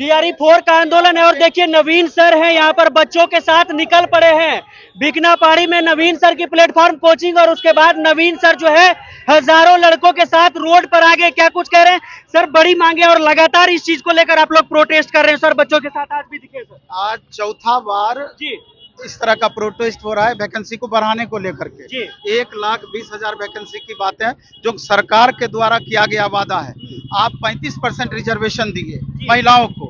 TRE4 का आंदोलन है और देखिए नवीन सर हैं यहाँ पर बच्चों के साथ निकल पड़े हैं। भिकना पहाड़ी में नवीन सर की प्लेटफॉर्म कोचिंग और उसके बाद नवीन सर जो है हजारों लड़कों के साथ रोड पर आ गए। क्या कुछ कह रहे हैं सर? बड़ी मांगे और लगातार इस चीज को लेकर आप लोग प्रोटेस्ट कर रहे हैं सर, बच्चों के साथ आज भी दिखे सर। आज चौथा बार जी इस तरह का प्रोटेस्ट हो रहा है वैकेंसी को बढ़ाने को लेकर के। जी 1,20,000 वैकेंसी की बात है जो सरकार के द्वारा किया गया वादा है। आप 35% रिजर्वेशन दिए महिलाओं को,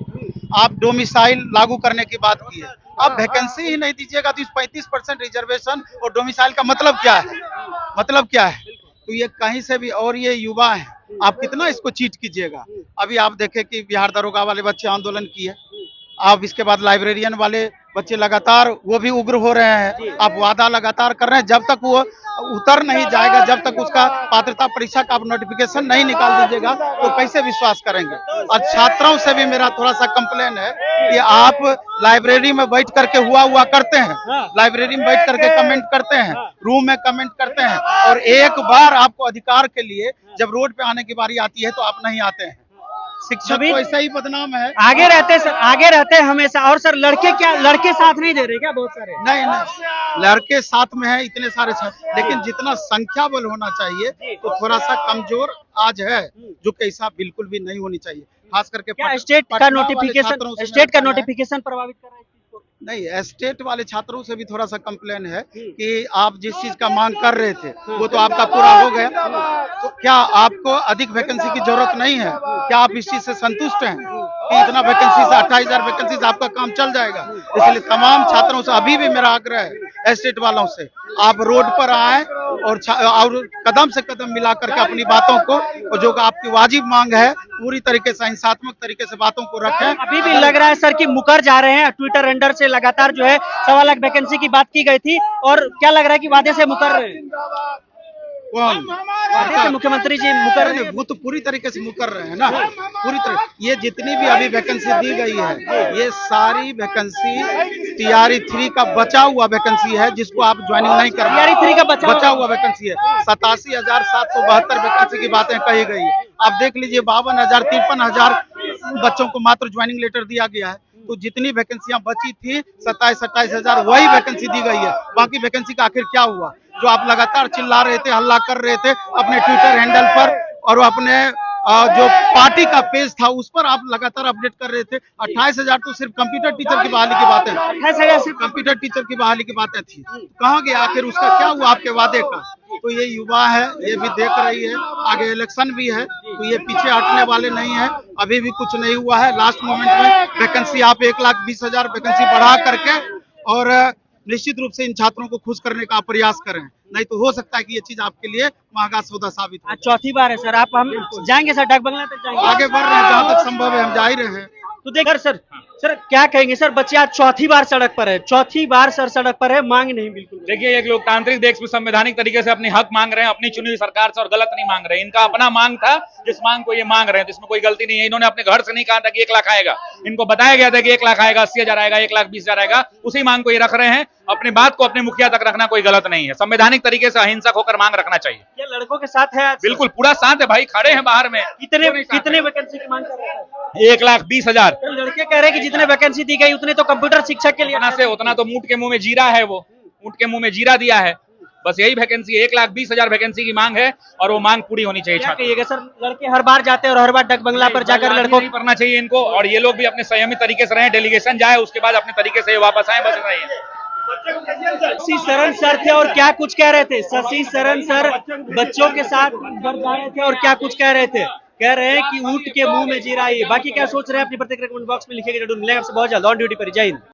आप डोमिसाइल लागू करने की बात की है। आप वैकेंसी ही नहीं दीजिएगा तो इस 35% रिजर्वेशन और डोमिसाइल का मतलब क्या है? मतलब क्या है? तो ये कहीं से भी, और ये युवा है, आप कितना इसको चीट कीजिएगा। अभी आप देखें कि बिहार दरोगा वाले बच्चे आंदोलन किए, आप इसके बाद लाइब्रेरियन वाले बच्चे लगातार वो भी उग्र हो रहे हैं। आप वादा लगातार कर रहे हैं, जब तक वो उतर नहीं जाएगा, जब तक उसका पात्रता परीक्षा का आप नोटिफिकेशन नहीं निकाल दीजिएगा तो कैसे विश्वास करेंगे। और छात्रों से भी मेरा थोड़ा सा कंप्लेन है कि आप लाइब्रेरी में बैठ करके हुआ करते हैं, लाइब्रेरी में बैठ करके कमेंट करते हैं, रूम में कमेंट करते हैं, और एक बार आपको अधिकार के लिए जब रोड पे आने की बारी आती है तो आप नहीं आते हैं। शिक्षक तो ऐसा ही बदनाम है। आगे रहते सर, आगे रहते हैं हमेशा। और सर लड़के क्या, लड़के साथ नहीं दे रहे क्या? बहुत सारे नहीं, लड़के साथ में है इतने सारे छात्र, लेकिन जितना संख्या बल होना चाहिए तो थोड़ा सा कमजोर आज है, जो कि ऐसा बिल्कुल भी नहीं होनी चाहिए। खास करके क्या स्टेट का नोटिफिकेशन प्रभावित कर रहा है? नहीं, स्टेट वाले छात्रों से भी थोड़ा सा कंप्लेन है कि आप जिस चीज का मांग कर रहे थे वो तो आपका पूरा हो गया, तो क्या आपको अधिक वैकेंसी की जरूरत नहीं है? क्या आप इस चीज से संतुष्ट हैं कि इतना वैकेंसी से 28,000 वैकेंसी से आपका काम चल जाएगा? इसलिए तमाम छात्रों से अभी भी मेरा आग्रह है, स्टेट वालों से, आप रोड पर आए और कदम से कदम मिला करके अपनी बातों को, और जो आपकी वाजिब मांग है, पूरी तरीके से हिंसात्मक तरीके से बातों को रखें। अभी भी लग रहा है सर कि मुकर जा रहे हैं। ट्विटर हैंडल से लगातार जो है 1.25 लाख वैकेंसी की बात की गई थी, और क्या लग रहा है कि वादे से मुकर रहे हैं? कौन? वादे से मुख्यमंत्री जी मुकर रहे हैं? वो तो पूरी तरीके से मुकर रहे हैं ना, पूरी तरह। ये जितनी भी अभी वैकेंसी दी गई है, ये सारी वैकेंसी TRE3 का बचा हुआ वैकेंसी है, जिसको आप ज्वाइनिंग नहीं कर रहे। TRE3 का बचा हुआ वैकेंसी है। 87,772 वैकेंसी की बातें कही गई है। आप देख लीजिए 52,000 53,000 बच्चों को मात्र ज्वाइनिंग लेटर दिया गया है। तो जितनी वैकेंसियां बची थी 27,000 वही वैकेंसी दी गई है। बाकी वैकेंसी का आखिर क्या हुआ? जो आप लगातार चिल्ला रहे थे, हल्ला कर रहे थे अपने ट्विटर हैंडल पर, और अपने जो पार्टी का पेज था उस पर आप लगातार अपडेट कर रहे थे। 28,000 तो सिर्फ कंप्यूटर टीचर की बहाली की बातें, 28,000 सिर्फ कंप्यूटर टीचर की बहाली की बातें थी। कहाँ गया आखिर? उसका क्या हुआ आपके वादे का? तो ये युवा है, ये भी देख रही है, आगे इलेक्शन भी है, तो ये पीछे हटने वाले नहीं है। अभी भी कुछ नहीं हुआ है। लास्ट मोमेंट में वैकेंसी आप 1,20,000 वैकेंसी बढ़ा करके और निश्चित रूप से इन छात्रों को खुश करने का प्रयास करें, नहीं तो हो सकता है कि ये चीज आपके लिए महंगा सौदा साबित हो। आज चौथी बार है सर, आप हम जाएंगे सर डाक बंगला तक जाएंगे? आगे बढ़ रहे हैं, जहाँ तक संभव है हम जा ही रहे हैं। तो देख सर क्या कहेंगे सर? बच्चे आज चौथी बार सड़क पर है, चौथी बार सर सड़क पर है, मांग नहीं बिल्कुल। देखिए, एक लोकतांत्रिक देश में संवैधानिक तरीके से अपने हक मांग रहे हैं, अपनी चुनी हुई सरकार से, और गलत नहीं मांग रहे हैं। इनका अपना मांग था, जिस मांग को ये मांग रहे हैं तो इसमें कोई गलती नहीं है। इन्होंने अपने घर से नहीं कहा था कि 1 लाख आएगा, इनको बताया गया था कि 1 लाख आएगा, 80,000 आएगा, 1,20,000 आएगा, उसी मांग को ये रख रहे हैं। अपनी बात को अपने मुखिया तक रखना कोई गलत नहीं है। संवैधानिक तरीके से अहिंसक होकर मांग रखना चाहिए। ये लड़कों के साथ है? बिल्कुल पूरा साथ है भाई, खड़े हैं बाहर में। कितने वैकेंसी की मांग कर रहे हैं? 1,20,000। लड़के कह रहे हैं कि जितने वैकेंसी दी गई उतने तो कंप्यूटर शिक्षक के लिए उतना तो ऊंट के मुंह में जीरा है, वो ऊंट के मुंह में जीरा दिया है। बस यही वैकेंसी 1,20,000 वैकेंसी की मांग है, और वो मांग पूरी होनी चाहिए। क्या कहिएगा सर? लड़के हर बार जाते हैं और हर बार डाक बंगला पर जाकर लड़कों नहीं करना चाहिए इनको, और ये लोग भी अपने संयमित तरीके से रहे, डेलीगेशन जाए उसके बाद अपने तरीके से वापस आए, बस नहीं। शशि शरण सर थे और क्या कुछ कह रहे थे? शशि शरण सर बच्चों के साथ घर जा रहे थे और क्या कुछ कह रहे थे? कह रहे हैं कि ऊंट के मुंह में जीरा। बाकी क्या सोच रहे हैं अपनी प्रतिक्रिया कमेंट बॉक्स में लिखेंगे। मिलेंगे आपसे बहुत जल्द ऑन ड्यूटी पर। जय हिंद।